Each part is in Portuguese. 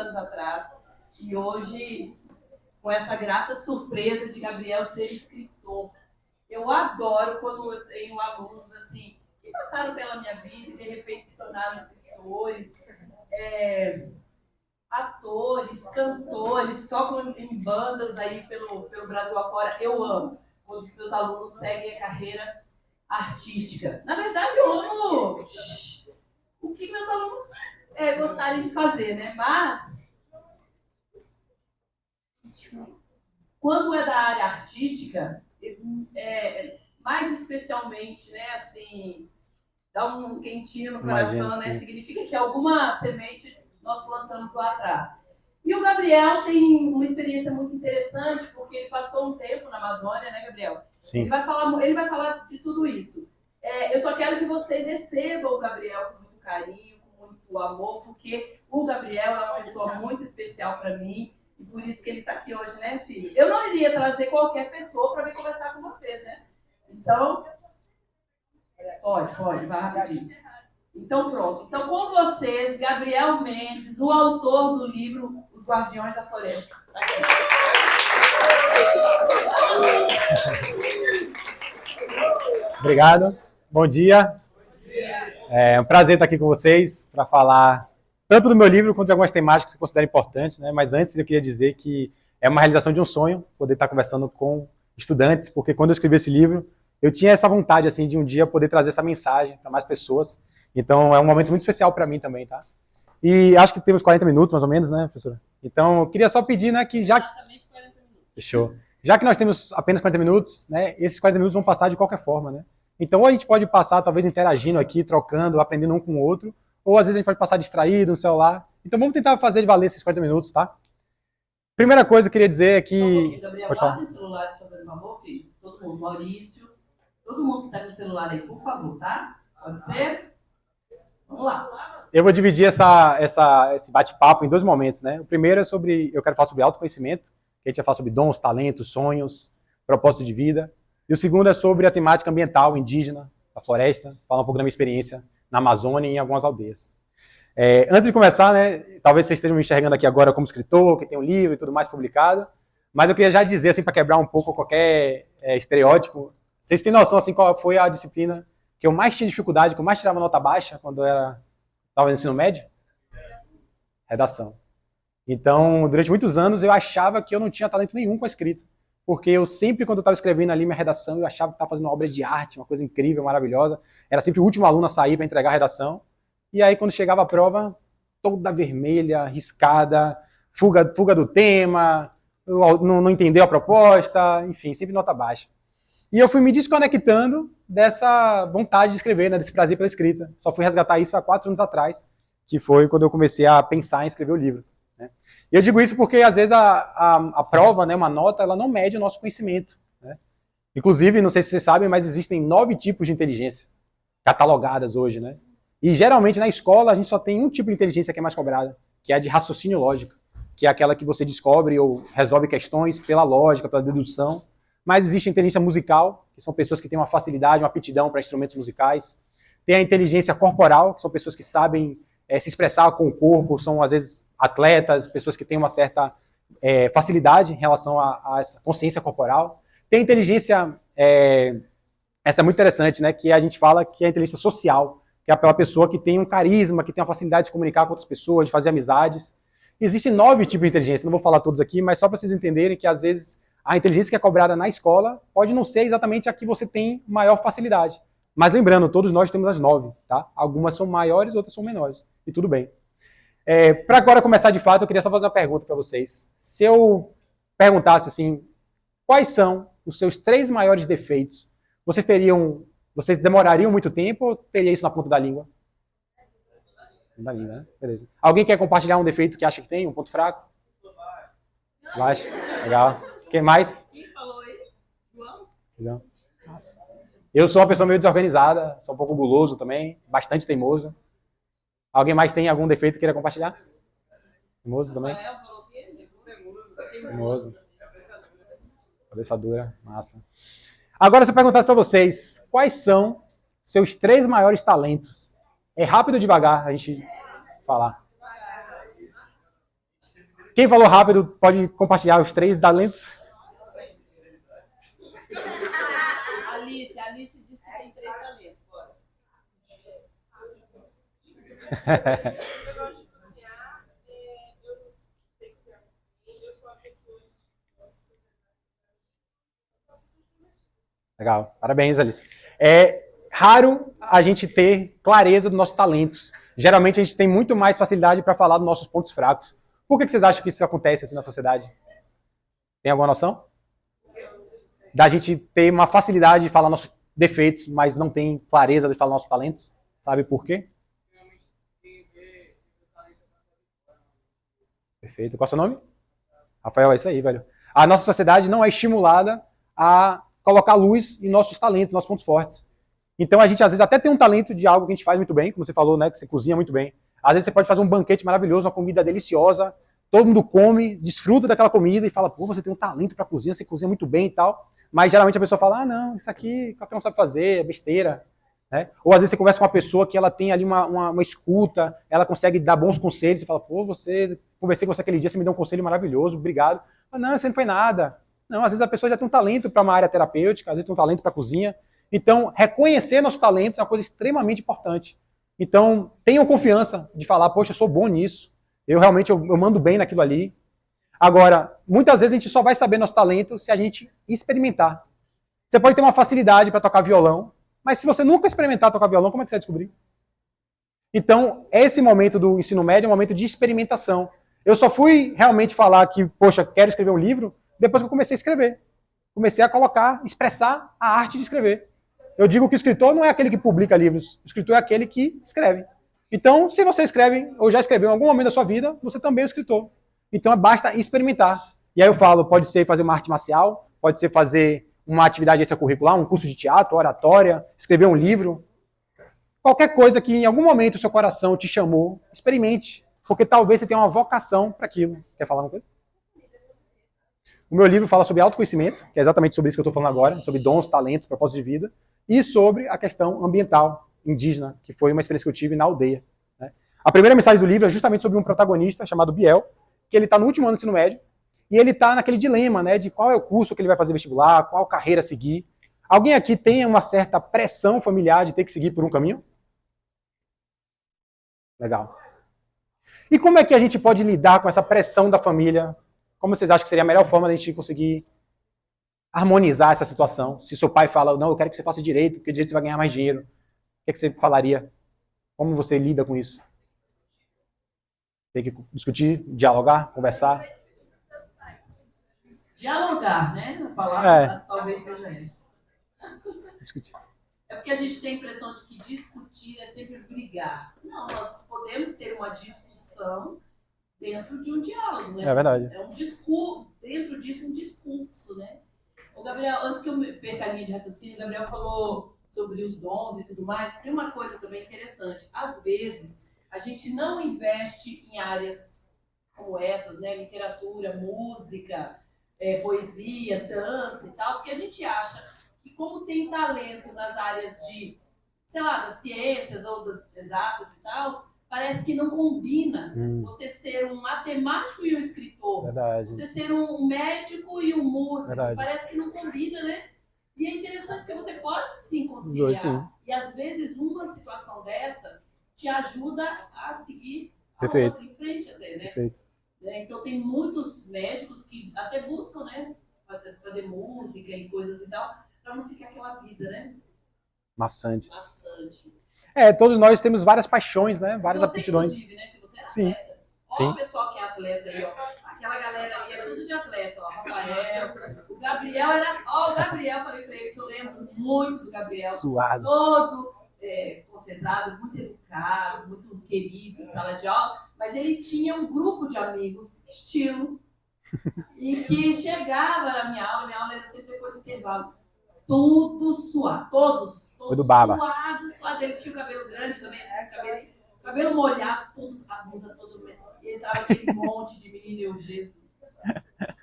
anos atrás. E hoje, com essa grata surpresa de Gabriel ser escritor. Eu adoro quando eu tenho alunos assim, que passaram pela minha vida e de repente se tornaram escritores, atores, cantores, tocam em bandas aí pelo Brasil afora. Eu amo quando os meus alunos seguem a carreira artística. Na verdade, eu amo o que meus alunos gostarem de fazer, né? Mas, quando é da área artística, mais especialmente, né, assim, dá um quentinho no coração, né? Significa que alguma semente nós plantamos lá atrás. E o Gabriel tem uma experiência muito interessante, porque ele passou um tempo na Amazônia, né, Gabriel? Sim. Ele vai falar de tudo isso. Eu só quero que vocês recebam o Gabriel com muito carinho, com muito amor, porque o Gabriel é uma pessoa muito especial para mim, e por isso que ele está aqui hoje, né, filho? Eu não iria trazer qualquer pessoa para vir conversar com vocês, né? Então, pode, vai rapidinho. Então, pronto. Então, com vocês, Gabriel Mendes, o autor do livro Os Guardiões da Floresta. Obrigado. Bom dia. É um prazer estar aqui com vocês para falar tanto do meu livro quanto de algumas temáticas que eu considero importantes, né? Mas antes eu queria dizer que é uma realização de um sonho poder estar conversando com estudantes, porque quando eu escrevi esse livro, eu tinha essa vontade assim de um dia poder trazer essa mensagem para mais pessoas. Então é um momento muito especial para mim também, tá? E acho que temos 40 minutos mais ou menos, né, professora? Então eu queria só pedir, né, que já... Exatamente 40 minutos. Fechou. Já que nós temos apenas 40 minutos, né, esses 40 minutos vão passar de qualquer forma, né? Então, ou a gente pode passar, talvez, interagindo aqui, trocando, aprendendo um com o outro, ou às vezes a gente pode passar distraído no celular. Então, vamos tentar fazer de valer esses 40 minutos, tá? Primeira coisa que eu queria dizer é que... Gabriel, guarda o celular, por favor, filhos. Todo mundo, Maurício, todo mundo que está com o celular aí, por favor, tá? Pode ser? Vamos lá. Eu vou dividir esse bate-papo em dois momentos, né? O primeiro é sobre... Eu quero falar sobre autoconhecimento, que a gente vai falar sobre dons, talentos, sonhos, propósito de vida. E o segundo é sobre a temática ambiental, indígena, da floresta, falar um pouco da minha experiência na Amazônia e em algumas aldeias. Antes de começar, né, talvez vocês estejam me enxergando aqui agora como escritor, que tem um livro e tudo mais publicado, mas eu queria já dizer, assim, para quebrar um pouco qualquer estereótipo, vocês têm noção, assim, qual foi a disciplina que eu mais tinha dificuldade, que eu mais tirava nota baixa quando eu estava no ensino médio? Redação. Então, durante muitos anos, eu achava que eu não tinha talento nenhum com a escrita. Porque eu sempre, quando eu estava escrevendo ali minha redação, eu achava que estava fazendo uma obra de arte, uma coisa incrível, maravilhosa. Era sempre o último aluno a sair para entregar a redação. E aí, quando chegava a prova, toda vermelha, riscada, fuga do tema, não entendeu a proposta, enfim, sempre nota baixa. E eu fui me desconectando dessa vontade de escrever, né, desse prazer pela escrita. Só fui resgatar isso há 4 anos atrás, que foi quando eu comecei a pensar em escrever o livro. E eu digo isso porque, às vezes, a prova, né, uma nota, ela não mede o nosso conhecimento. Né? Inclusive, não sei se vocês sabem, mas existem 9 tipos de inteligência catalogadas hoje. Né? E, geralmente, na escola, a gente só tem um tipo de inteligência que é mais cobrada, que é a de raciocínio lógico, que é aquela que você descobre ou resolve questões pela lógica, pela dedução. Mas existe a inteligência musical, que são pessoas que têm uma facilidade, uma aptidão para instrumentos musicais. Tem a inteligência corporal, que são pessoas que sabem se expressar com o corpo, são, às vezes, atletas, pessoas que têm uma certa facilidade em relação a essa consciência corporal. Tem a inteligência, essa é muito interessante, né, que a gente fala que é a inteligência social, que é aquela pessoa que tem um carisma, que tem uma facilidade de se comunicar com outras pessoas, de fazer amizades. Existem 9 tipos de inteligência, não vou falar todos aqui, mas só para vocês entenderem que, às vezes, a inteligência que é cobrada na escola pode não ser exatamente a que você tem maior facilidade. Mas lembrando, todos nós temos as 9, tá? Algumas são maiores, outras são menores. E tudo bem. Para agora começar de fato, eu queria só fazer uma pergunta para vocês. Se eu perguntasse assim, quais são os seus 3 maiores defeitos, vocês demorariam muito tempo ou teria isso na ponta da língua? Da língua, né? Beleza. Alguém quer compartilhar um defeito que acha que tem, um ponto fraco? Baixo. Legal. Quem mais? Quem falou aí? João? Nossa. Eu sou uma pessoa meio desorganizada, sou um pouco guloso também, bastante teimoso. Alguém mais tem algum defeito que queira compartilhar? Teimoso também? Teimoso. Cabeça dura, massa. Agora, se eu perguntasse para vocês, quais são seus 3 maiores talentos? É rápido ou devagar a gente falar? Quem falou rápido pode compartilhar os 3 talentos. Alice disse que tem 3 talentos. Bora. Legal, parabéns, Alice. É raro a gente ter clareza dos nossos talentos. Geralmente a gente tem muito mais facilidade para falar dos nossos pontos fracos. Por que vocês acham que isso acontece assim na sociedade? Tem alguma noção? Da gente ter uma facilidade de falar nossos defeitos, mas não tem clareza de falar nossos talentos? Sabe por quê? Perfeito. Qual é o seu nome? Rafael, é isso aí, velho. A nossa sociedade não é estimulada a colocar luz em nossos talentos, nossos pontos fortes. Então a gente às vezes até tem um talento de algo que a gente faz muito bem, como você falou, né, que você cozinha muito bem. Às vezes você pode fazer um banquete maravilhoso, uma comida deliciosa, todo mundo come, desfruta daquela comida e fala, pô, você tem um talento para cozinha, você cozinha muito bem e tal. Mas geralmente a pessoa fala, ah, não, isso aqui qualquer um sabe fazer, é besteira. Né? Ou às vezes você conversa com uma pessoa que ela tem ali uma escuta, ela consegue dar bons conselhos, você fala, pô, conversei com você aquele dia, você me deu um conselho maravilhoso, obrigado. Mas não, isso não foi nada. Não, às vezes a pessoa já tem um talento para uma área terapêutica, às vezes tem um talento para cozinha. Então, reconhecer nossos talentos é uma coisa extremamente importante. Então, tenham confiança de falar, poxa, eu sou bom nisso, eu realmente eu mando bem naquilo ali. Agora, muitas vezes a gente só vai saber nosso talento se a gente experimentar. Você pode ter uma facilidade para tocar violão, mas se você nunca experimentar tocar violão, como é que você vai descobrir? Então, esse momento do ensino médio é um momento de experimentação. Eu só fui realmente falar que, poxa, quero escrever um livro, depois que eu comecei a escrever. Comecei a colocar, expressar a arte de escrever. Eu digo que o escritor não é aquele que publica livros, o escritor é aquele que escreve. Então, se você escreve, ou já escreveu em algum momento da sua vida, você também é um escritor. Então, basta experimentar. E aí eu falo, pode ser fazer uma arte marcial, pode ser fazer uma atividade extracurricular, um curso de teatro, oratória, escrever um livro. Qualquer coisa que em algum momento o seu coração te chamou, experimente. Porque talvez você tenha uma vocação para aquilo. Quer falar uma coisa? O meu livro fala sobre autoconhecimento, que é exatamente sobre isso que eu estou falando agora, sobre dons, talentos, propósito de vida, e sobre a questão ambiental, indígena, que foi uma experiência que eu tive na aldeia. Né? A primeira mensagem do livro é justamente sobre um protagonista chamado Biel, que ele está no último ano do ensino médio, e ele está naquele dilema, né, de qual é o curso que ele vai fazer vestibular, qual carreira seguir. Alguém aqui tem uma certa pressão familiar de ter que seguir por um caminho? Legal. E como é que a gente pode lidar com essa pressão da família? Como vocês acham que seria a melhor forma de a gente conseguir harmonizar essa situação? Se seu pai fala, não, eu quero que você faça direito, porque direito você vai ganhar mais dinheiro. O que você falaria? Como você lida com isso? Tem que discutir, dialogar, conversar? Dialogar, né? A palavra talvez seja essa. Discutir. É porque a gente tem a impressão de que discutir é sempre brigar. Não, nós podemos ter uma discussão dentro de um diálogo, né? É verdade. É um discurso, dentro disso um discurso, né? O Gabriel, antes que eu perca a linha de raciocínio, o Gabriel falou sobre os dons e tudo mais. Tem uma coisa também interessante. Às vezes, a gente não investe em áreas como essas, né? Literatura, música, poesia, dança e tal, porque a gente acha que como tem talento nas áreas de, sei lá, das ciências ou das exatas e tal, parece que não combina você ser um matemático e um escritor. Verdade. Você ser um médico e um músico. Verdade. Parece que não combina, né? E é interessante porque você pode sim conciliar. Sim. E às vezes uma situação dessa te ajuda a seguir a outra em frente até, né? Perfeito. Então tem muitos médicos que até buscam, né? Fazer música e coisas e tal, para não ficar aquela vida, né? Maçante. Maçante. Todos nós temos várias paixões, né? Várias aptidões. Inclusive, né? Que você é Sim. atleta. Sim. Olha o pessoal que é atleta aí, ó. Aquela galera ali é tudo de atleta, ó. Rafael, o Gabriel era. Ó, o Gabriel, falei pra ele que eu lembro muito do Gabriel. Suado. Todo concentrado, muito educado, muito querido em sala de aula. Mas ele tinha um grupo de amigos, estilo, e que chegava na minha aula era sempre depois do intervalo. Tudo suado, todos suados. Ele tinha o cabelo grande também, assim, cabelo molhado, todos, a blusa toda. E entrava aquele monte de menino, eu, Jesus,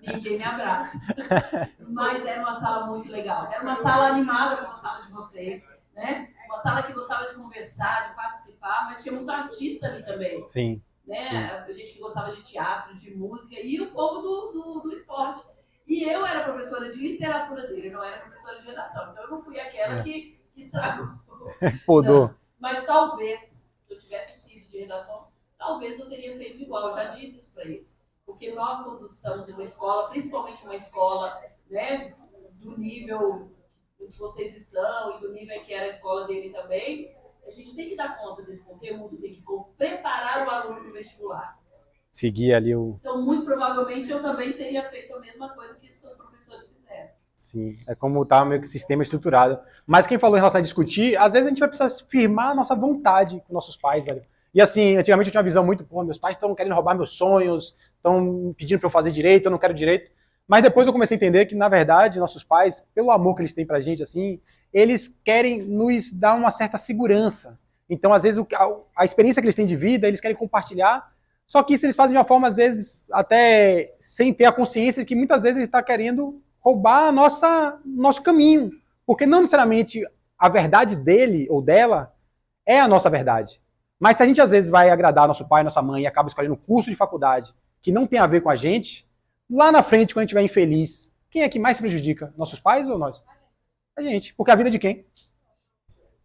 ninguém me abraça. Mas era uma sala muito legal. Era uma sala animada como a sala de vocês, né? Uma sala que gostava de conversar, de participar, mas tinha muito artista ali também. Sim. né? A gente que gostava de teatro, de música, e o povo do esporte. E eu era professora de literatura dele, eu não era professora de redação. Então eu não fui aquela que estragou. Podou. Mas talvez, se eu tivesse sido de redação, talvez eu teria feito igual. Eu já disse isso para ele. Porque nós, quando estamos em uma escola, principalmente uma escola, né, do nível em que vocês estão e do nível em que era a escola dele também, a gente tem que dar conta desse conteúdo, tem que preparar o aluno para o vestibular. Seguir ali o... Então, muito provavelmente, eu também teria feito a mesma coisa que os seus professores fizeram. Sim, é como tá meio que sistema estruturado. Mas quem falou em relação a discutir, às vezes a gente vai precisar firmar a nossa vontade com nossos pais, velho. E assim, antigamente eu tinha uma visão muito, pô, meus pais estão querendo roubar meus sonhos, estão pedindo para eu fazer direito, eu não quero direito. Mas depois eu comecei a entender que, na verdade, nossos pais, pelo amor que eles têm pra gente, assim, eles querem nos dar uma certa segurança. Então, às vezes, a experiência que eles têm de vida, eles querem compartilhar. Só que isso eles fazem de uma forma, às vezes, até sem ter a consciência de que muitas vezes ele está querendo roubar nosso caminho. Porque não necessariamente a verdade dele ou dela é a nossa verdade. Mas se a gente, às vezes, vai agradar nosso pai, nossa mãe e acaba escolhendo um curso de faculdade que não tem a ver com a gente, lá na frente, quando a gente estiver infeliz, quem é que mais se prejudica? Nossos pais ou nós? A gente. Porque a vida é de quem?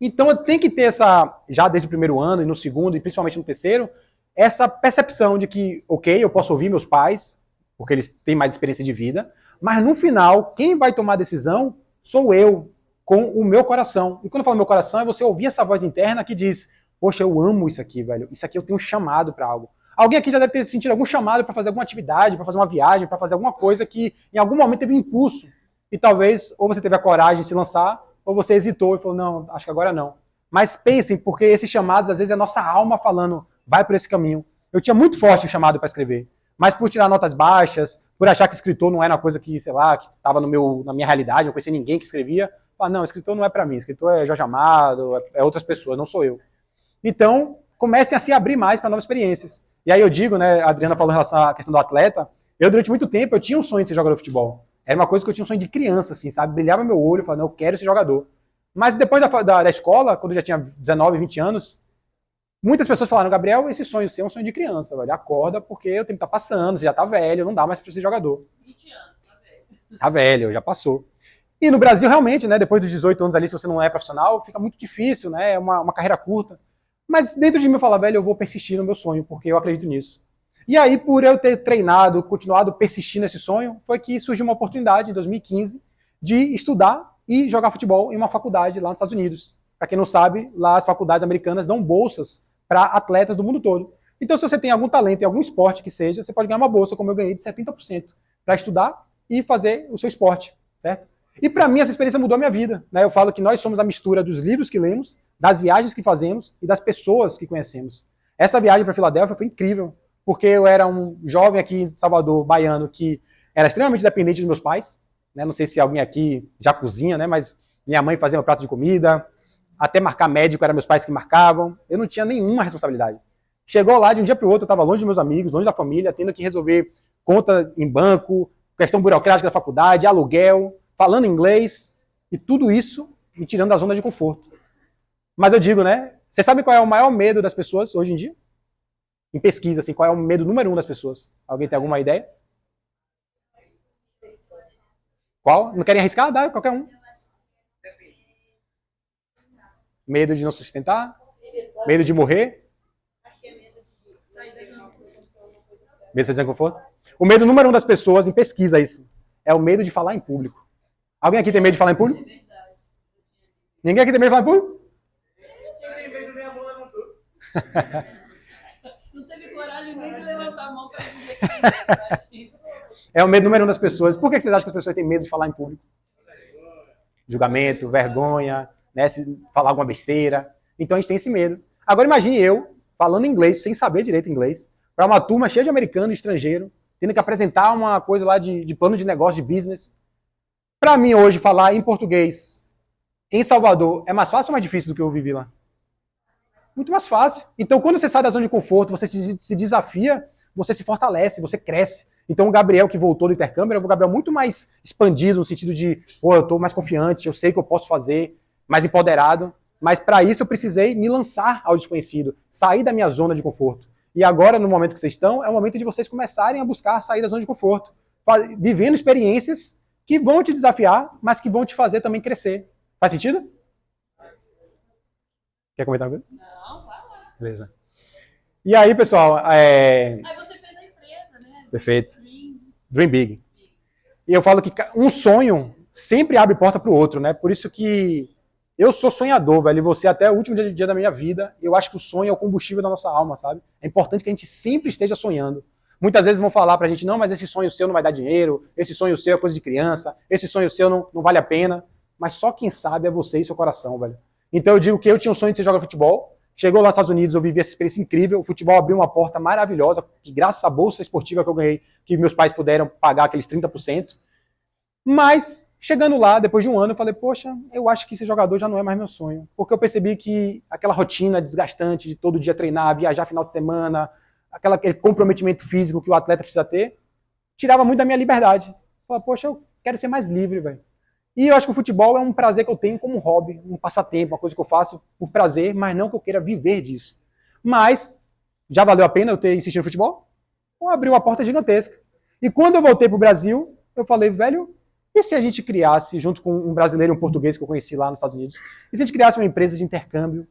Então, tem que ter essa, já desde o primeiro ano, e no segundo, e principalmente no terceiro, essa percepção de que, ok, eu posso ouvir meus pais, porque eles têm mais experiência de vida, mas no final, quem vai tomar a decisão sou eu, com o meu coração. E quando eu falo meu coração, é você ouvir essa voz interna que diz, poxa, eu amo isso aqui, velho. Isso aqui eu tenho um chamado para algo. Alguém aqui já deve ter sentido algum chamado para fazer alguma atividade, para fazer uma viagem, para fazer alguma coisa que em algum momento teve um impulso. E talvez, ou você teve a coragem de se lançar, ou você hesitou e falou, não, acho que agora não. Mas pensem, porque esses chamados, às vezes, é a nossa alma falando, vai por esse caminho. Eu tinha muito forte o chamado para escrever, mas por tirar notas baixas, por achar que escritor não era uma coisa que, sei lá, que estava na minha realidade, não conhecia ninguém que escrevia, falar, não, escritor não é para mim, escritor é Jorge Amado, é outras pessoas, não sou eu. Então, comecem a se abrir mais para novas experiências. E aí eu digo, né, a Adriana falou em relação à questão do atleta, eu durante muito tempo, eu tinha um sonho de ser jogador de futebol. Era uma coisa que eu tinha um sonho de criança, assim, sabe? Brilhava meu olho, eu falava, não, eu quero ser jogador. Mas depois da escola, quando eu já tinha 19, 20 anos, muitas pessoas falaram, Gabriel, esse sonho seu é um sonho de criança, velho. Acorda, porque o tempo tá passando, você já tá velho, não dá mais pra ser jogador. 20 anos, tá velho. Tá velho, já passou. E no Brasil, realmente, né, depois dos 18 anos ali, se você não é profissional, fica muito difícil, né? É uma carreira curta. Mas dentro de mim eu falo, velho, eu vou persistir no meu sonho, porque eu acredito nisso. E aí, por eu ter treinado, continuado persistindo nesse sonho, foi que surgiu uma oportunidade, em 2015, de estudar e jogar futebol em uma faculdade lá nos Estados Unidos. Para quem não sabe, lá as faculdades americanas dão bolsas para atletas do mundo todo. Então, se você tem algum talento em algum esporte que seja, você pode ganhar uma bolsa, como eu ganhei, de 70%, para estudar e fazer o seu esporte, certo? E para mim, essa experiência mudou a minha vida, né? Eu falo que nós somos a mistura dos livros que lemos, das viagens que fazemos e das pessoas que conhecemos. Essa viagem para Filadélfia foi incrível, porque eu era um jovem aqui em Salvador, baiano, que era extremamente dependente dos meus pais, né? Não sei se alguém aqui já cozinha, né? Mas minha mãe fazia meu prato de comida, até marcar médico eram meus pais que marcavam, eu não tinha nenhuma responsabilidade. Chegou lá, de um dia para o outro, eu estava longe dos meus amigos, longe da família, tendo que resolver conta em banco, questão burocrática da faculdade, aluguel, falando inglês, e tudo isso me tirando da zona de conforto. Mas eu digo, né? Você sabe qual é o maior medo das pessoas hoje em dia? Em pesquisa, assim, qual é o medo número 1 das pessoas? Alguém tem alguma ideia? Qual? Não querem arriscar? Dá, qualquer um. Medo de não sustentar? Medo de morrer? Medo de sair de conforto? O medo número 1 das pessoas, em pesquisa isso, é o medo de falar em público. Alguém aqui tem medo de falar em público? Ninguém aqui tem medo de falar em público? Não teve coragem nem de levantar a mão para dizer que é o medo número 1 das pessoas. Por que vocês acham que as pessoas têm medo de falar em público? Julgamento, vergonha, né, se falar alguma besteira. Então a gente tem esse medo. Agora imagine eu, falando inglês, sem saber direito inglês, para uma turma cheia de americano e estrangeiro, tendo que apresentar uma coisa lá de plano de negócio, de business. Para mim hoje, falar em português em Salvador é mais fácil ou mais difícil do que eu vivi lá? Muito mais fácil. Então, quando você sai da zona de conforto, você se desafia, você se fortalece, você cresce. Então, o Gabriel que voltou do intercâmbio, era um Gabriel muito mais expandido, no sentido de, pô, eu estou mais confiante, eu sei que eu posso fazer, mais empoderado. Mas, para isso, eu precisei me lançar ao desconhecido, sair da minha zona de conforto. E agora, no momento que vocês estão, é o momento de vocês começarem a buscar sair da zona de conforto, vivendo experiências que vão te desafiar, mas que vão te fazer também crescer. Faz sentido? Quer comentar alguma coisa? Não, vai lá. Beleza. E aí, pessoal... Aí você fez a empresa, né? Perfeito. Dream Big. E eu falo que um sonho sempre abre porta para o outro, né? Por isso que eu sou sonhador, velho. E você até o último dia da minha vida, eu acho que o sonho é o combustível da nossa alma, sabe? É importante que a gente sempre esteja sonhando. Muitas vezes vão falar pra gente, não, mas esse sonho seu não vai dar dinheiro, esse sonho seu é coisa de criança, esse sonho seu não vale a pena. Mas só quem sabe é você e seu coração, velho. Então eu digo que eu tinha um sonho de ser jogador de futebol. Chegou lá nos Estados Unidos, eu vivi essa experiência incrível. O futebol abriu uma porta maravilhosa, que graças à bolsa esportiva que eu ganhei, que meus pais puderam pagar aqueles 30%. Mas, chegando lá, depois de um ano, eu falei, poxa, eu acho que esse jogador já não é mais meu sonho. Porque eu percebi que aquela rotina desgastante de todo dia treinar, viajar final de semana, aquele comprometimento físico que o atleta precisa ter, tirava muito da minha liberdade. Eu falei, poxa, eu quero ser mais livre, velho. E eu acho que o futebol é um prazer que eu tenho como um hobby, um passatempo, uma coisa que eu faço por prazer, mas não que eu queira viver disso. Mas, já valeu a pena eu ter insistido no futebol? Então, abriu uma porta gigantesca. E quando eu voltei pro Brasil, eu falei, velho, e se a gente criasse, junto com um brasileiro e um português que eu conheci lá nos Estados Unidos, e se a gente criasse uma empresa de intercâmbio,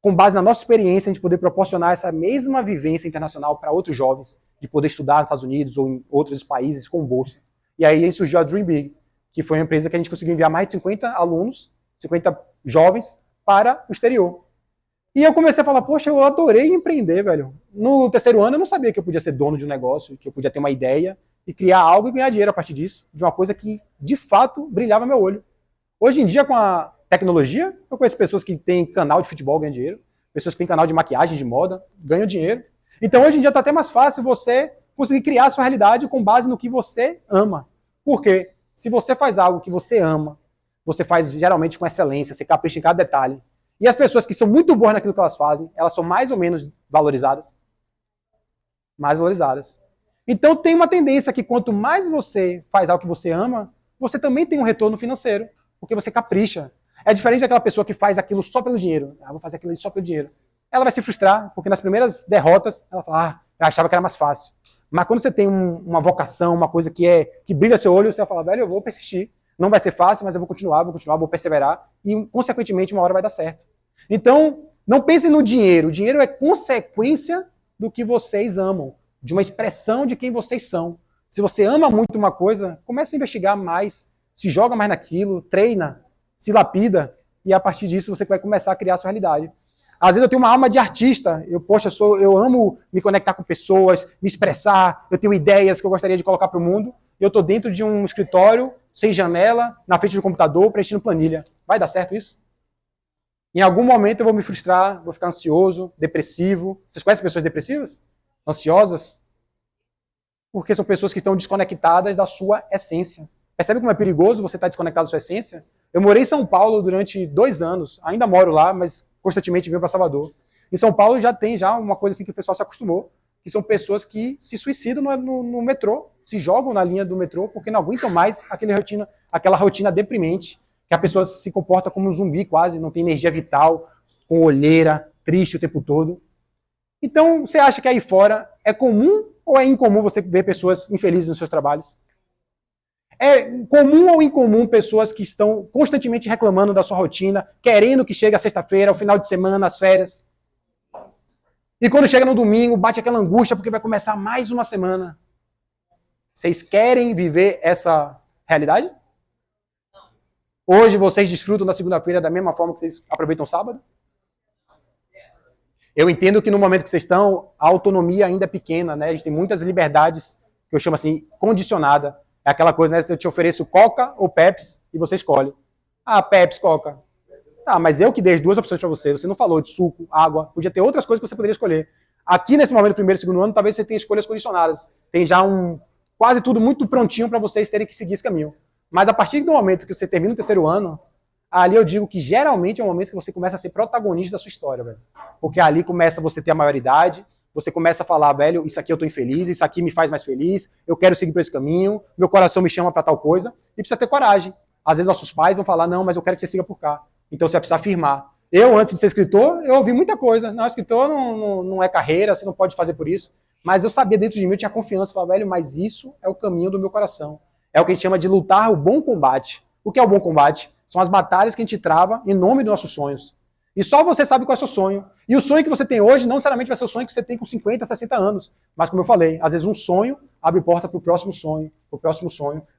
com base na nossa experiência, a gente poder proporcionar essa mesma vivência internacional para outros jovens, de poder estudar nos Estados Unidos ou em outros países com bolsa. E aí surgiu a Dream Big, que foi uma empresa que a gente conseguiu enviar mais de 50 alunos, 50 jovens, para o exterior. E eu comecei a falar, poxa, eu adorei empreender, velho. No terceiro ano eu não sabia que eu podia ser dono de um negócio, que eu podia ter uma ideia e criar algo e ganhar dinheiro a partir disso, de uma coisa que, de fato, brilhava meu olho. Hoje em dia, com a tecnologia, eu conheço pessoas que têm canal de futebol, ganham dinheiro, pessoas que têm canal de maquiagem, de moda, ganham dinheiro. Então, hoje em dia, está até mais fácil você conseguir criar a sua realidade com base no que você ama. Por quê? Se você faz algo que você ama, você faz geralmente com excelência, você capricha em cada detalhe. E as pessoas que são muito boas naquilo que elas fazem, elas são mais ou menos valorizadas. Mais valorizadas. Então tem uma tendência que quanto mais você faz algo que você ama, você também tem um retorno financeiro, porque você capricha. É diferente daquela pessoa que faz aquilo só pelo dinheiro. Ah, vou fazer aquilo só pelo dinheiro. Ela vai se frustrar, porque nas primeiras derrotas, ela fala, ah, eu achava que era mais fácil. Mas quando você tem uma vocação, uma coisa que brilha seu olho, você vai falar, velho, eu vou persistir. Não vai ser fácil, mas eu vou continuar, vou perseverar e, consequentemente, uma hora vai dar certo. Então, não pensem no dinheiro. O dinheiro é consequência do que vocês amam, de uma expressão de quem vocês são. Se você ama muito uma coisa, comece a investigar mais, se joga mais naquilo, treina, se lapida e, a partir disso, você vai começar a criar a sua realidade. Às vezes eu tenho uma alma de artista, eu amo me conectar com pessoas, me expressar, eu tenho ideias que eu gostaria de colocar para o mundo, e eu estou dentro de um escritório, sem janela, na frente do computador, preenchendo planilha. Vai dar certo isso? Em algum momento eu vou me frustrar, vou ficar ansioso, depressivo. Vocês conhecem pessoas depressivas? Ansiosas? Porque são pessoas que estão desconectadas da sua essência. Percebe como é perigoso você estar desconectado da sua essência? Eu morei em São Paulo durante 2 anos, ainda moro lá, mas constantemente venho para Salvador. Em São Paulo já tem uma coisa assim que o pessoal se acostumou, que são pessoas que se suicidam no metrô, se jogam na linha do metrô porque não aguentam mais aquela rotina deprimente, que a pessoa se comporta como um zumbi quase, não tem energia vital, com olheira, triste o tempo todo. Então, você acha que aí fora é comum ou é incomum você ver pessoas infelizes nos seus trabalhos? É comum ou incomum pessoas que estão constantemente reclamando da sua rotina, querendo que chegue a sexta-feira, o final de semana, as férias? E quando chega no domingo, bate aquela angústia porque vai começar mais uma semana. Vocês querem viver essa realidade? Hoje vocês desfrutam da segunda-feira da mesma forma que vocês aproveitam o sábado? Eu entendo que no momento que vocês estão, a autonomia ainda é pequena, né? A gente tem muitas liberdades, que eu chamo assim, condicionada. É aquela coisa, né? Se eu te ofereço Coca ou Pepsi, e você escolhe. Ah, Pepsi, Coca. Tá, mas eu que dei as 2 opções para você. Você não falou de suco, água. Podia ter outras coisas que você poderia escolher. Aqui, nesse momento, primeiro e segundo ano, talvez você tenha escolhas condicionadas. Tem já quase tudo muito prontinho para vocês terem que seguir esse caminho. Mas a partir do momento que você termina o terceiro ano, ali eu digo que geralmente é o momento que você começa a ser protagonista da sua história, velho. Porque ali começa você a ter a maioridade, você começa a falar, velho, isso aqui eu tô infeliz, isso aqui me faz mais feliz, eu quero seguir por esse caminho, meu coração me chama para tal coisa, e precisa ter coragem. Às vezes nossos pais vão falar, não, mas eu quero que você siga por cá. Então você vai precisar afirmar. Eu, antes de ser escritor, eu ouvi muita coisa. Não, escritor não é carreira, você não pode fazer por isso. Mas eu sabia dentro de mim, eu tinha confiança, falava, velho, mas isso é o caminho do meu coração. É o que a gente chama de lutar o bom combate. O que é o bom combate? São as batalhas que a gente trava em nome dos nossos sonhos. E só você sabe qual é o seu sonho. E o sonho que você tem hoje não necessariamente vai ser o sonho que você tem com 50, 60 anos. Mas como eu falei, às vezes um sonho abre porta para o próximo sonho,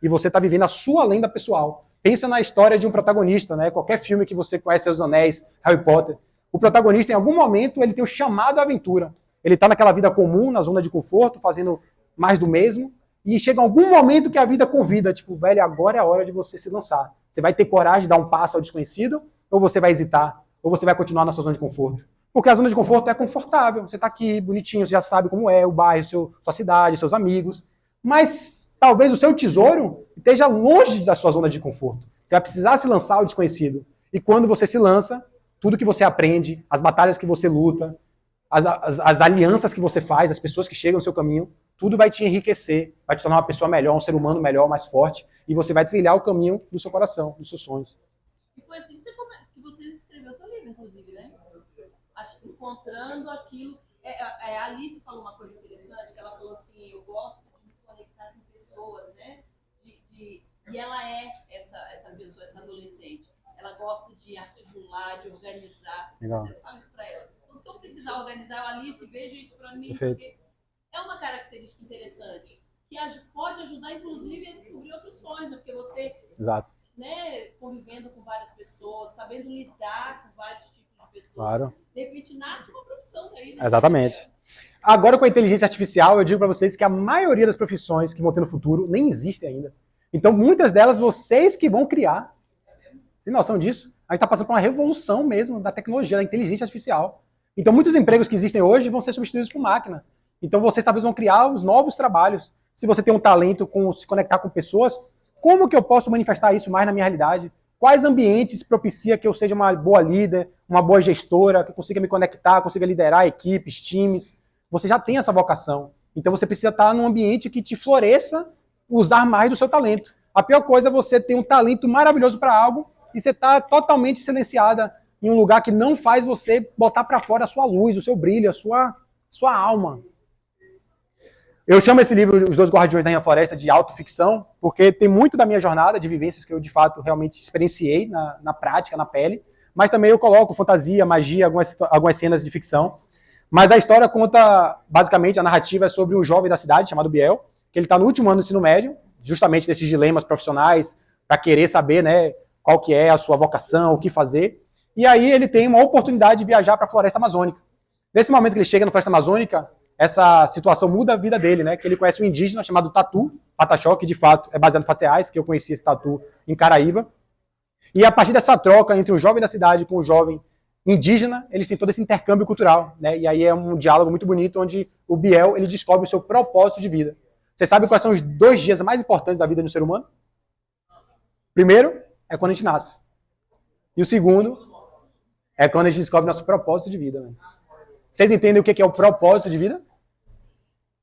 e você está vivendo a sua lenda pessoal. Pensa na história de um protagonista, né? Qualquer filme que você conhece, Os Anéis, Harry Potter. O protagonista, em algum momento, ele tem o chamado à aventura. Ele está naquela vida comum, na zona de conforto, fazendo mais do mesmo, e chega algum momento que a vida convida, tipo, velho, agora é a hora de você se lançar. Você vai ter coragem de dar um passo ao desconhecido, ou você vai hesitar, ou você vai continuar na sua zona de conforto? Porque a zona de conforto é confortável, você está aqui, bonitinho, você já sabe como é o bairro, sua cidade, seus amigos, mas talvez o seu tesouro esteja longe da sua zona de conforto. Você vai precisar se lançar ao desconhecido. E quando você se lança, tudo que você aprende, as batalhas que você luta, as alianças que você faz, as pessoas que chegam no seu caminho, tudo vai te enriquecer, vai te tornar uma pessoa melhor, um ser humano melhor, mais forte, e você vai trilhar o caminho do seu coração, dos seus sonhos. E foi assim que você escreveu seu livro, inclusive, né? Encontrando aquilo. A Alice falou uma coisa interessante, que ela falou assim, eu gosto de me conectar com pessoas, né? E ela é essa pessoa, essa adolescente. Ela gosta de articular, de organizar. Legal. Você fala isso para ela. Quando eu precisar organizar, Alice, veja isso para mim. Perfeito. Porque é uma característica interessante, que pode ajudar, inclusive, a descobrir outros sonhos, né? Porque você, Exato. né, convivendo com várias pessoas, sabendo lidar com vários tipos de pessoas, Claro. de repente nasce uma profissão daí, né? Exatamente. Agora, com a inteligência artificial, eu digo para vocês que a maioria das profissões que vão ter no futuro nem existem ainda. Então, muitas delas, vocês que vão criar. Tem noção disso? A gente está passando por uma revolução mesmo da tecnologia, da inteligência artificial. Então, muitos empregos que existem hoje vão ser substituídos por máquina. Então, vocês talvez vão criar os novos trabalhos. Se você tem um talento com se conectar com pessoas, como que eu posso manifestar isso mais na minha realidade? Quais ambientes propicia que eu seja uma boa líder, uma boa gestora, que eu consiga me conectar, consiga liderar equipes, times? Você já tem essa vocação. Então, você precisa estar num ambiente que te floresça usar mais do seu talento. A pior coisa é você ter um talento maravilhoso para algo e você está totalmente silenciada em um lugar que não faz você botar para fora a sua luz, o seu brilho, a sua alma. Eu chamo esse livro Os Dois Guardiões da Minha Floresta de autoficção, porque tem muito da minha jornada de vivências que eu, de fato, realmente experienciei na prática, na pele, mas também eu coloco fantasia, magia, algumas cenas de ficção. Mas a história conta, basicamente, a narrativa é sobre um jovem da cidade chamado Biel, que ele está no último ano do ensino médio, justamente desses dilemas profissionais, para querer saber, né, qual que é a sua vocação, o que fazer. E aí ele tem uma oportunidade de viajar para a floresta amazônica. Nesse momento que ele chega na floresta amazônica, essa situação muda a vida dele, né? Que ele conhece um indígena chamado Tatu, Pataxó, que de fato é baseado em fatos reais, que eu conheci esse Tatu em Caraíva. E a partir dessa troca entre o jovem da cidade com o jovem indígena, eles têm todo esse intercâmbio cultural, né? E aí é um diálogo muito bonito, onde o Biel ele descobre o seu propósito de vida. Você sabe quais são os 2 dias mais importantes da vida do ser humano? Primeiro é quando a gente nasce. E o segundo é quando a gente descobre nosso propósito de vida. Né? Vocês entendem o que é o propósito de vida?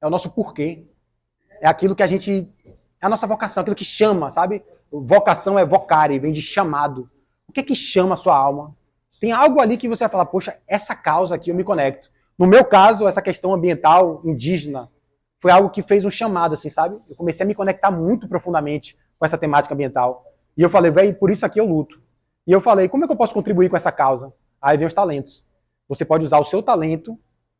É o nosso porquê. É aquilo que a gente... É a nossa vocação, aquilo que chama, sabe? Vocação é vocare, vem de chamado. O que é que chama a sua alma? Tem algo ali que você vai falar, poxa, essa causa aqui eu me conecto. No meu caso, essa questão ambiental, indígena, foi algo que fez um chamado, assim, sabe? Eu comecei a me conectar muito profundamente com essa temática ambiental. E eu falei, velho, por isso aqui eu luto. E eu falei, como é que eu posso contribuir com essa causa? Aí vem os talentos. Você pode usar o seu talento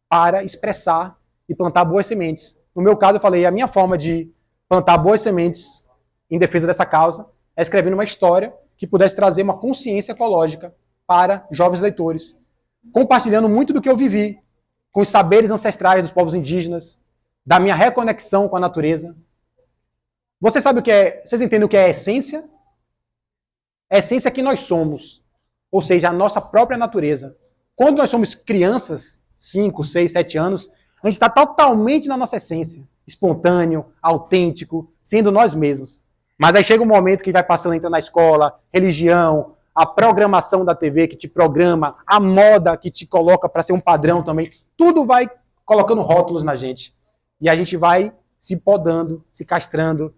para expressar e plantar boas sementes. No meu caso, eu falei, a minha forma de plantar boas sementes em defesa dessa causa é escrevendo uma história que pudesse trazer uma consciência ecológica para jovens leitores, compartilhando muito do que eu vivi, com os saberes ancestrais dos povos indígenas, da minha reconexão com a natureza. Você sabe o que é? Vocês entendem o que é a essência? A essência é que nós somos, ou seja, a nossa própria natureza. Quando nós somos crianças, 5, 6, 7 anos, a gente está totalmente na nossa essência, espontâneo, autêntico, sendo nós mesmos. Mas aí chega um momento que vai passando, entra na escola, religião, a programação da TV que te programa, a moda que te coloca para ser um padrão também, tudo vai colocando rótulos na gente. E a gente vai se podando, se castrando,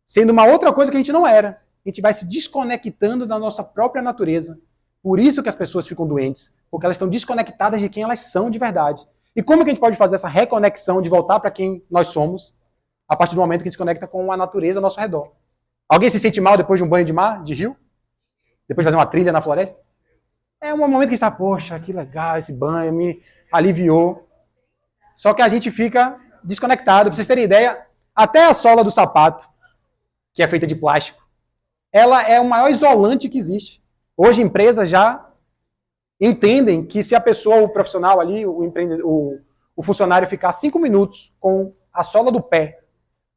sendo uma outra coisa que a gente não era. A gente vai se desconectando da nossa própria natureza. Por isso que as pessoas ficam doentes, porque elas estão desconectadas de quem elas são de verdade. E como que a gente pode fazer essa reconexão de voltar para quem nós somos, a partir do momento que a gente se conecta com a natureza ao nosso redor? Alguém se sente mal depois de um banho de mar, de rio? Depois de fazer uma trilha na floresta? É um momento que está, poxa, que legal esse banho, me aliviou. Só que a gente fica desconectado. Para vocês terem ideia, até a sola do sapato, que é feita de plástico, ela é o maior isolante que existe. Hoje empresas já entendem que se a pessoa, o profissional ali, o funcionário ficar 5 minutos com a sola do pé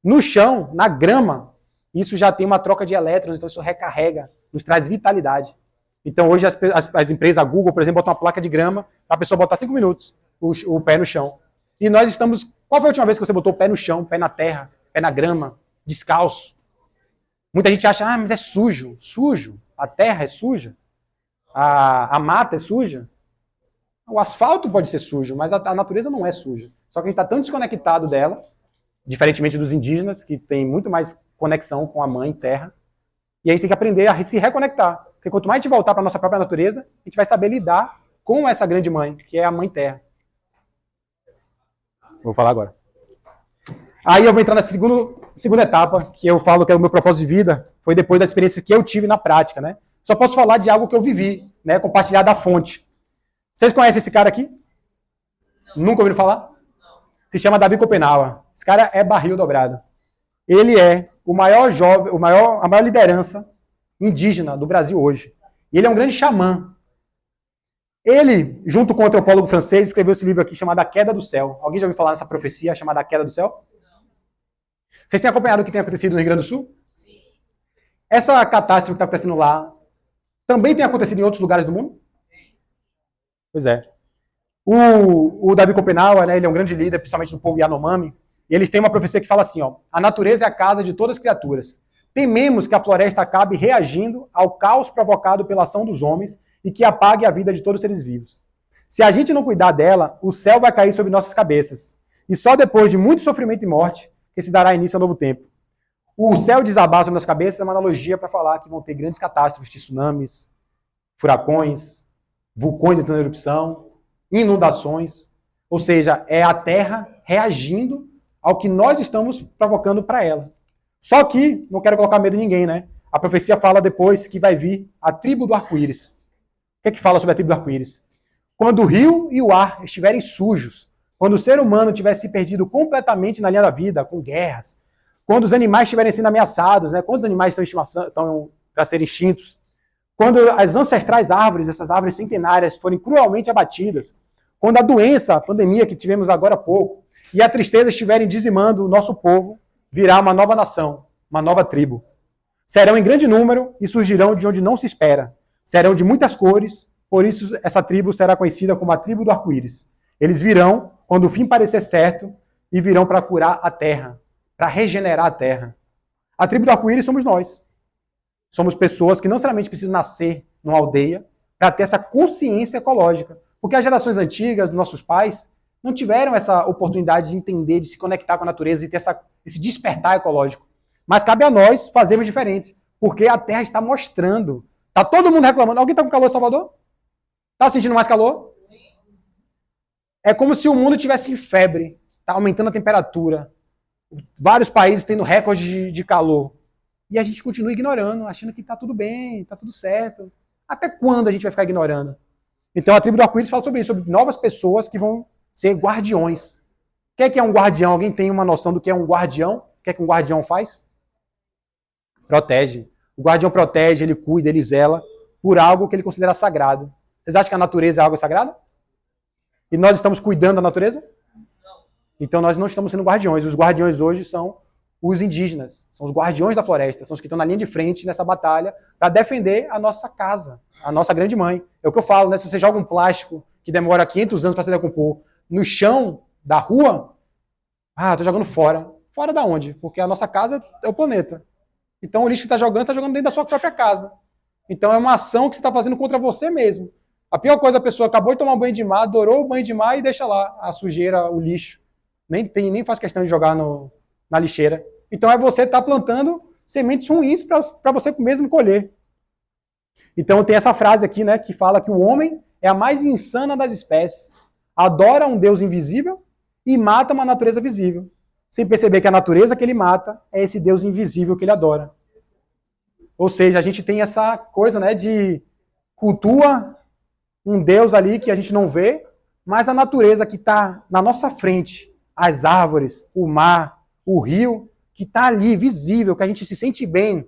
no chão, na grama, isso já tem uma troca de elétrons, então isso recarrega, nos traz vitalidade. Então hoje as empresas, a Google, por exemplo, botam uma placa de grama para a pessoa botar 5 minutos o pé no chão. E nós estamos... Qual foi a última vez que você botou o pé no chão, pé na terra, pé na grama, descalço? Muita gente acha, mas é sujo. Sujo. A terra é suja. A mata é suja. O asfalto pode ser sujo, mas a natureza não é suja. Só que a gente está tão desconectado dela, diferentemente dos indígenas, que tem muito mais conexão com a mãe terra, e a gente tem que aprender a se reconectar. Porque quanto mais a gente voltar para a nossa própria natureza, a gente vai saber lidar com essa grande mãe, que é a mãe terra. Vou falar agora. Aí eu vou entrar na segunda etapa, que eu falo que é o meu propósito de vida, foi depois da experiência que eu tive na prática, né? Só posso falar de algo que eu vivi, né? Compartilhar da fonte. Vocês conhecem esse cara aqui? Não. Nunca ouviram falar? Não. Se chama Davi Copenhague. Esse cara é barril dobrado. Ele é o maior jovem, a maior liderança indígena do Brasil hoje. E ele é um grande xamã. Ele, junto com o antropólogo francês, escreveu esse livro aqui chamado A Queda do Céu. Alguém já ouviu falar nessa profecia chamada A Queda do Céu? Não. Vocês têm acompanhado o que tem acontecido no Rio Grande do Sul? Sim. Essa catástrofe que está acontecendo lá também tem acontecido em outros lugares do mundo? Sim. Pois é. O Davi Copenhague, né, ele é um grande líder, principalmente do povo Yanomami, e eles têm uma profecia que fala assim, ó, a natureza é a casa de todas as criaturas. Tememos que a floresta acabe reagindo ao caos provocado pela ação dos homens e que apague a vida de todos os seres vivos. Se a gente não cuidar dela, o céu vai cair sobre nossas cabeças. E só depois de muito sofrimento e morte que se dará início a um novo tempo. O céu desabar sobre nossas cabeças é uma analogia para falar que vão ter grandes catástrofes, tsunamis, furacões, vulcões entrando em erupção, inundações. Ou seja, é a Terra reagindo ao que nós estamos provocando para ela. Só que, não quero colocar medo em ninguém, né? A profecia fala depois que vai vir a tribo do arco-íris. O que é que fala sobre a tribo do arco-íris? Quando o rio e o ar estiverem sujos, quando o ser humano tiver se perdido completamente na linha da vida, com guerras, quando os animais estiverem sendo ameaçados, né? Quando os animais estão para serem extintos, quando as ancestrais árvores, essas árvores centenárias, forem cruelmente abatidas, quando a doença, a pandemia que tivemos agora há pouco, e a tristeza estiverem dizimando o nosso povo, virá uma nova nação, uma nova tribo. Serão em grande número e surgirão de onde não se espera. Serão de muitas cores, por isso essa tribo será conhecida como a tribo do arco-íris. Eles virão quando o fim parecer certo e virão para curar a terra, para regenerar a terra. A tribo do arco-íris somos nós. Somos pessoas que não necessariamente precisam nascer numa aldeia para ter essa consciência ecológica. Porque as gerações antigas, nossos pais, não tiveram essa oportunidade de entender, de se conectar com a natureza e ter esse despertar ecológico. Mas cabe a nós fazermos diferente, porque a Terra está mostrando. Está todo mundo reclamando. Alguém está com calor em Salvador? Está sentindo mais calor? Sim. É como se o mundo tivesse em febre. Está aumentando a temperatura. Vários países tendo recorde de calor. E a gente continua ignorando, achando que está tudo bem, está tudo certo. Até quando a gente vai ficar ignorando? Então a tribo do arco-íris fala sobre isso, sobre novas pessoas que vão ser guardiões. O que é um guardião? Alguém tem uma noção do que é um guardião? O que é que um guardião faz? Protege. O guardião protege, ele cuida, ele zela por algo que ele considera sagrado. Vocês acham que a natureza é algo sagrado? E nós estamos cuidando da natureza? Não. Então nós não estamos sendo guardiões. Os guardiões hoje são os indígenas. São os guardiões da floresta. São os que estão na linha de frente nessa batalha para defender a nossa casa, a nossa grande mãe. É o que eu falo, né? Se você joga um plástico que demora 500 anos para se decompor no chão da rua, tô jogando fora. Fora da onde? Porque a nossa casa é o planeta. Então o lixo que está jogando dentro da sua própria casa. Então é uma ação que você está fazendo contra você mesmo. A pior coisa, a pessoa acabou de tomar um banho de mar, adorou o banho de mar e deixa lá a sujeira, o lixo. Nem faz questão de jogar na lixeira. Então é você estar plantando sementes ruins para você mesmo colher. Então tem essa frase aqui, né, que fala que o homem é a mais insana das espécies. Adora um Deus invisível e mata uma natureza visível. Sem perceber que a natureza que ele mata é esse Deus invisível que ele adora. Ou seja, a gente tem essa coisa, né, de cultua um Deus ali que a gente não vê, mas a natureza que está na nossa frente, as árvores, o mar, o rio, que está ali, visível, que a gente se sente bem,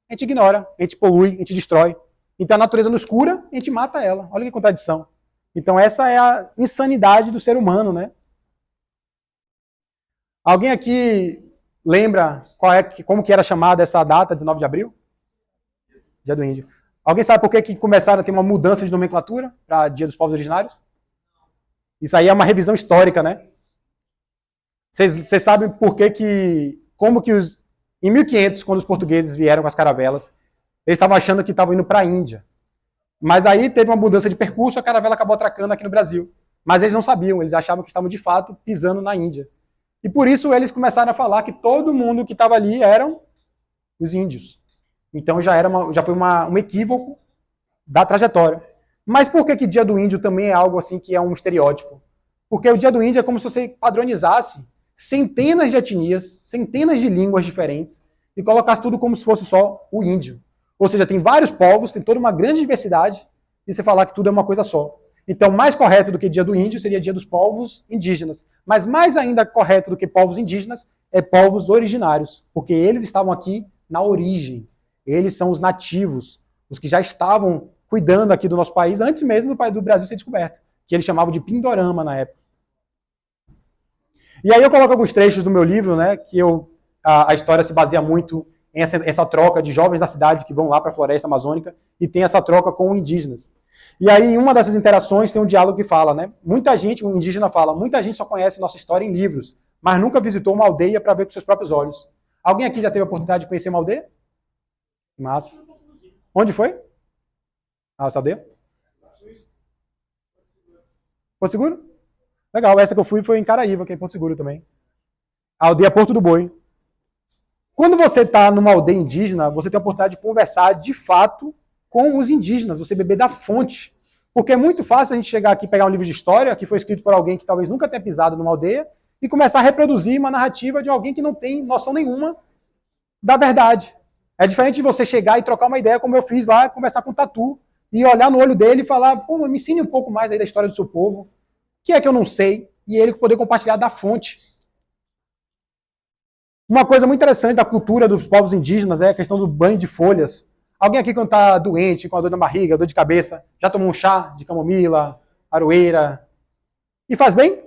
a gente ignora, a gente polui, a gente destrói. Então a natureza nos cura, a gente mata ela. Olha que contradição. Então essa é a insanidade do ser humano, né? Alguém aqui lembra como que era chamada essa data, 19 de abril? Dia do Índio. Alguém sabe por que começaram a ter uma mudança de nomenclatura para Dia dos Povos Originários? Isso aí é uma revisão histórica, né? Vocês sabem por que em 1500, quando os portugueses vieram com as caravelas, eles estavam achando que estavam indo para a Índia. Mas aí teve uma mudança de percurso, a caravela acabou atracando aqui no Brasil. Mas eles não sabiam, eles achavam que estavam de fato pisando na Índia. E por isso eles começaram a falar que todo mundo que estava ali eram os índios. Então já foi um equívoco da trajetória. Mas por que Dia do Índio também é algo assim que é um estereótipo? Porque o Dia do Índio é como se você padronizasse centenas de etnias, centenas de línguas diferentes e colocasse tudo como se fosse só o índio. Ou seja, tem vários povos, tem toda uma grande diversidade e você falar que tudo é uma coisa só. Então, mais correto do que Dia do Índio seria Dia dos Povos Indígenas. Mas mais ainda correto do que povos indígenas é povos originários, porque eles estavam aqui na origem. Eles são os nativos, os que já estavam cuidando aqui do nosso país antes mesmo do Brasil ser descoberto, que eles chamavam de Pindorama na época. E aí eu coloco alguns trechos do meu livro, né, que a história se baseia muito em essa troca de jovens da cidade que vão lá para a floresta amazônica e tem essa troca com indígenas. E aí, em uma dessas interações, tem um diálogo que fala, né? Muita gente, um indígena fala, muita gente só conhece nossa história em livros, mas nunca visitou uma aldeia para ver com seus próprios olhos. Alguém aqui já teve a oportunidade de conhecer uma aldeia? Massa. Onde foi? Essa aldeia? Porto Seguro? Legal, essa que eu fui foi em Caraíva, que é em Porto Seguro também. A aldeia Porto do Boi. Quando você está numa aldeia indígena, você tem a oportunidade de conversar de fato com os indígenas, você beber da fonte. Porque é muito fácil a gente chegar aqui e pegar um livro de história que foi escrito por alguém que talvez nunca tenha pisado numa aldeia e começar a reproduzir uma narrativa de alguém que não tem noção nenhuma da verdade. É diferente de você chegar e trocar uma ideia, como eu fiz lá, conversar com o Tatu e olhar no olho dele e falar, pô, me ensine um pouco mais aí da história do seu povo. O que é que eu não sei? E ele poder compartilhar da fonte. Uma coisa muito interessante da cultura dos povos indígenas é a questão do banho de folhas. Alguém aqui quando está doente, com a dor na barriga, dor de cabeça, já tomou um chá de camomila, aroeira e faz bem?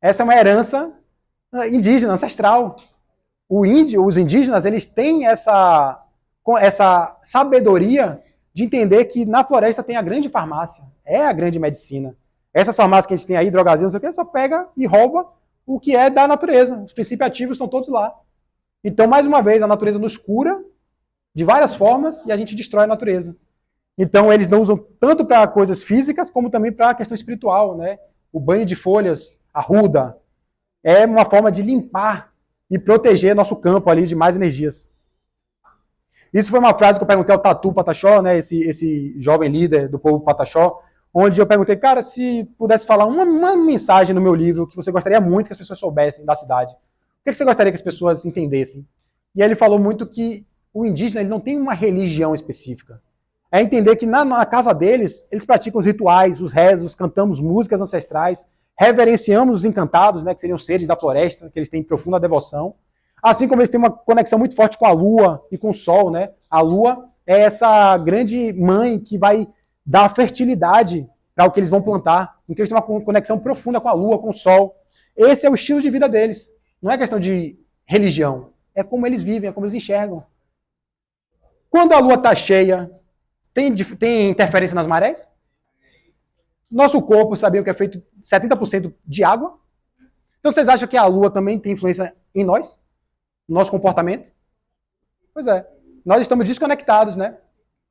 Essa é uma herança indígena, ancestral. Os indígenas, eles têm essa sabedoria de entender que na floresta tem a grande farmácia, é a grande medicina. Essas farmácias que a gente tem aí, drogazil, não sei o que, só pega e rouba o que é da natureza. Os princípios ativos estão todos lá. Então, mais uma vez, a natureza nos cura de várias formas e a gente destrói a natureza. Então, eles não usam tanto para coisas físicas, como também para a questão espiritual, né? O banho de folhas, a ruda, é uma forma de limpar e proteger nosso campo ali de mais energias. Isso foi uma frase que eu perguntei ao Tatu Pataxó, né? Esse jovem líder do povo Pataxó, onde eu perguntei, cara, se pudesse falar uma mensagem no meu livro que você gostaria muito que as pessoas soubessem da cidade, o que você gostaria que as pessoas entendessem? E aí ele falou muito que o indígena ele não tem uma religião específica. É entender que na casa deles, eles praticam os rituais, os rezos, cantamos músicas ancestrais, reverenciamos os encantados, né, que seriam seres da floresta, que eles têm profunda devoção. Assim como eles têm uma conexão muito forte com a lua e com o sol, né? A lua é essa grande mãe que vai dar fertilidade para o que eles vão plantar. Então eles têm uma conexão profunda com a lua, com o sol. Esse é o estilo de vida deles. Não é questão de religião. É como eles vivem, é como eles enxergam. Quando a lua está cheia, tem interferência nas marés? Nosso corpo, sabiam que é feito 70% de água? Então vocês acham que a lua também tem influência em nós? No nosso comportamento? Pois é. Nós estamos desconectados, né?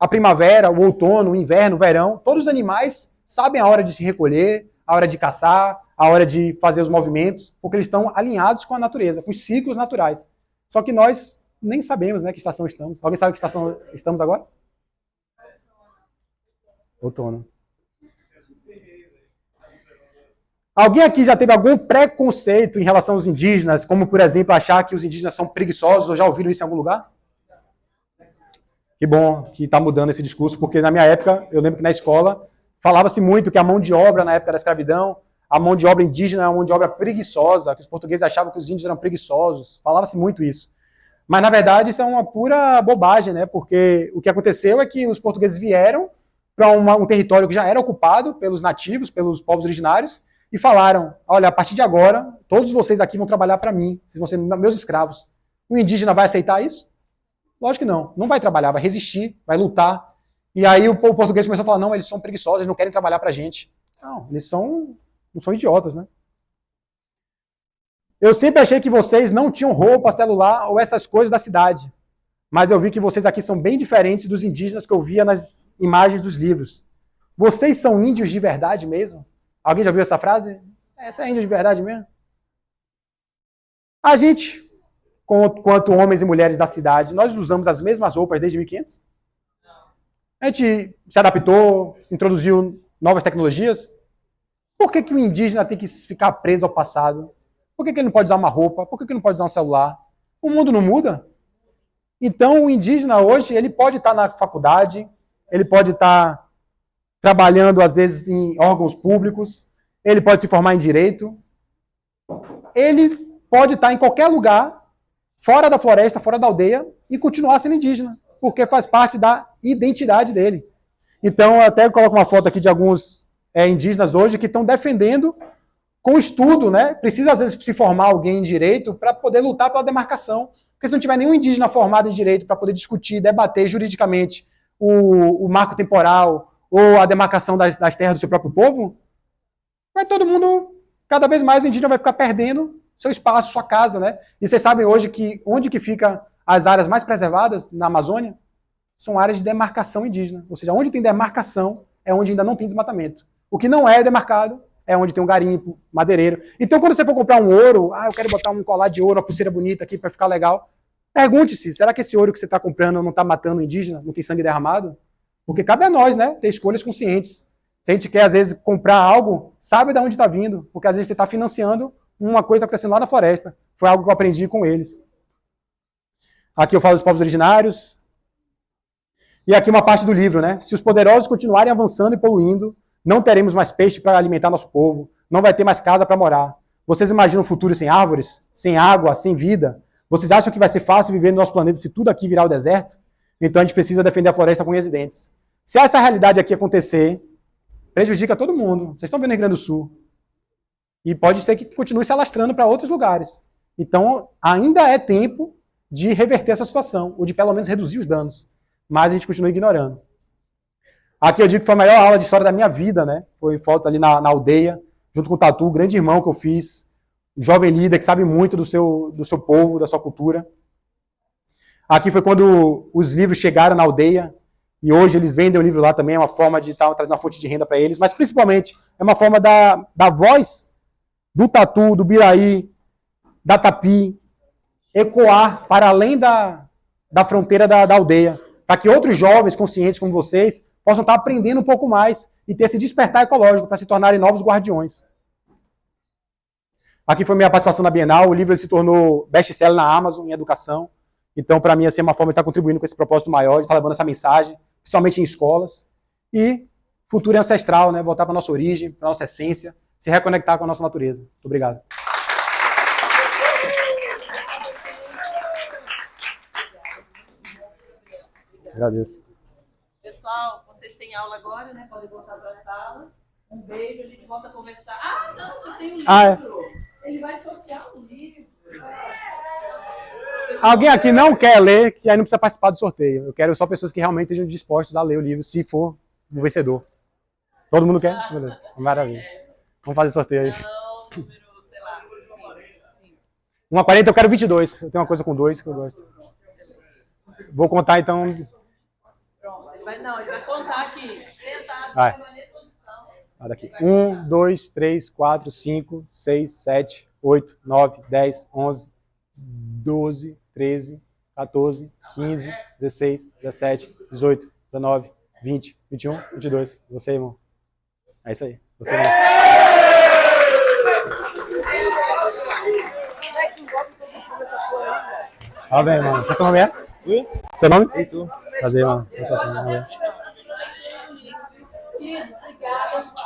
A primavera, o outono, o inverno, o verão, todos os animais sabem a hora de se recolher, a hora de caçar, a hora de fazer os movimentos, porque eles estão alinhados com a natureza, com os ciclos naturais. Só que nós nem sabemos, né, que estação estamos. Alguém sabe que estação estamos agora? Outono. Alguém aqui já teve algum preconceito em relação aos indígenas, como, por exemplo, achar que os indígenas são preguiçosos, ou já ouviram isso em algum lugar? Que bom que está mudando esse discurso, porque na minha época, eu lembro que na escola, falava-se muito que a mão de obra na época da escravidão, a mão de obra indígena era uma mão de obra preguiçosa, que os portugueses achavam que os índios eram preguiçosos, falava-se muito isso. Mas, na verdade, isso é uma pura bobagem, né? Porque o que aconteceu é que os portugueses vieram para um território que já era ocupado pelos nativos, pelos povos originários, e falaram, olha, a partir de agora, todos vocês aqui vão trabalhar para mim, vocês vão ser meus escravos. O indígena vai aceitar isso? Lógico que não. Não vai trabalhar, vai resistir, vai lutar. E aí o povo português começou a falar, não, eles são preguiçosos, eles não querem trabalhar para a gente. Não, eles não são idiotas, né? Eu sempre achei que vocês não tinham roupa, celular ou essas coisas da cidade. Mas eu vi que vocês aqui são bem diferentes dos indígenas que eu via nas imagens dos livros. Vocês são índios de verdade mesmo? Alguém já viu essa frase? Essa é índio de verdade mesmo? A gente, quanto homens e mulheres da cidade, nós usamos as mesmas roupas desde 1500? A gente se adaptou, introduziu novas tecnologias? Por que o indígena tem que ficar preso ao passado? Por que ele não pode usar uma roupa? Por que ele não pode usar um celular? O mundo não muda? Então, o indígena hoje, ele pode estar na faculdade, ele pode estar trabalhando, às vezes, em órgãos públicos, ele pode se formar em direito, ele pode estar em qualquer lugar, fora da floresta, fora da aldeia, e continuar sendo indígena, porque faz parte da identidade dele. Então, eu até coloco uma foto aqui de alguns indígenas hoje que estão defendendo com estudo, né? Precisa, às vezes, se formar alguém em direito para poder lutar pela demarcação. Porque se não tiver nenhum indígena formado em direito para poder discutir, debater juridicamente o marco temporal ou a demarcação das terras do seu próprio povo, vai todo mundo, cada vez mais o indígena vai ficar perdendo seu espaço, sua casa, né? E vocês sabem hoje que onde que fica as áreas mais preservadas na Amazônia? São áreas de demarcação indígena. Ou seja, onde tem demarcação é onde ainda não tem desmatamento. O que não é demarcado é onde tem um garimpo, madeireiro. Então, quando você for comprar um ouro, eu quero botar um colar de ouro, uma pulseira bonita aqui para ficar legal, pergunte-se, será que esse ouro que você está comprando não está matando o indígena? Não tem sangue derramado? Porque cabe a nós, né, ter escolhas conscientes. Se a gente quer, às vezes, comprar algo, sabe de onde está vindo, porque às vezes você está financiando uma coisa que está acontecendo lá na floresta. Foi algo que eu aprendi com eles. Aqui eu falo dos povos originários. E aqui uma parte do livro, né? Se os poderosos continuarem avançando e poluindo, não teremos mais peixe para alimentar nosso povo, não vai ter mais casa para morar. Vocês imaginam um futuro sem árvores, sem água, sem vida? Vocês acham que vai ser fácil viver no nosso planeta se tudo aqui virar o deserto? Então a gente precisa defender a floresta com unhas e dentes. Se essa realidade aqui acontecer, prejudica todo mundo. Vocês estão vendo no Rio Grande do Sul. E pode ser que continue se alastrando para outros lugares. Então ainda é tempo de reverter essa situação, ou de pelo menos reduzir os danos. Mas a gente continua ignorando. Aqui eu digo que foi a maior aula de história da minha vida, né? Foi fotos ali na aldeia, junto com o Tatu, o grande irmão que eu fiz, um jovem líder que sabe muito do seu povo, da sua cultura. Aqui foi quando os livros chegaram na aldeia, e hoje eles vendem o livro lá também, é uma forma de trazer uma fonte de renda para eles, mas principalmente é uma forma da voz do Tatu, do Biraí, da Tapi, ecoar para além da fronteira da aldeia, para que outros jovens conscientes como vocês possam estar aprendendo um pouco mais e ter esse despertar ecológico para se tornarem novos guardiões. Aqui foi minha participação na Bienal, o livro se tornou best-seller na Amazon, em educação. Então, para mim, assim, é uma forma de estar contribuindo com esse propósito maior, de estar levando essa mensagem, principalmente em escolas. E futuro é ancestral, né? Voltar para a nossa origem, para a nossa essência, se reconectar com a nossa natureza. Muito obrigado. Agradeço. Pessoal, vocês têm aula agora, né? Podem voltar para a sala. Um beijo, a gente volta a conversar. Não, você tem um livro. Ele vai sortear um livro. Alguém aqui não quer ler, que aí não precisa participar do sorteio. Eu quero só pessoas que realmente estejam dispostas a ler o livro, se for o vencedor. Todo mundo quer? Maravilha. Vamos fazer sorteio aí. Não, número, sei lá, 5. Uma 40, eu quero 22. Eu tenho uma coisa com 2 que eu gosto. Vou contar, então. Pronto, ele vai contar aqui. Sentado, Vai. posição. Olha aqui. 1, 2, 3, 4, 5, 6, 7, 8, 9, 10, 11, 12, 13, 14, 15, 16, 17, 18, 19, 20, 21, 22. Você, irmão. É isso aí. Você, irmão. Tá bem, mano. Qual seu nome é? Oi? Seu nome? Heitor. Prazer, mano. Queridos, obrigada.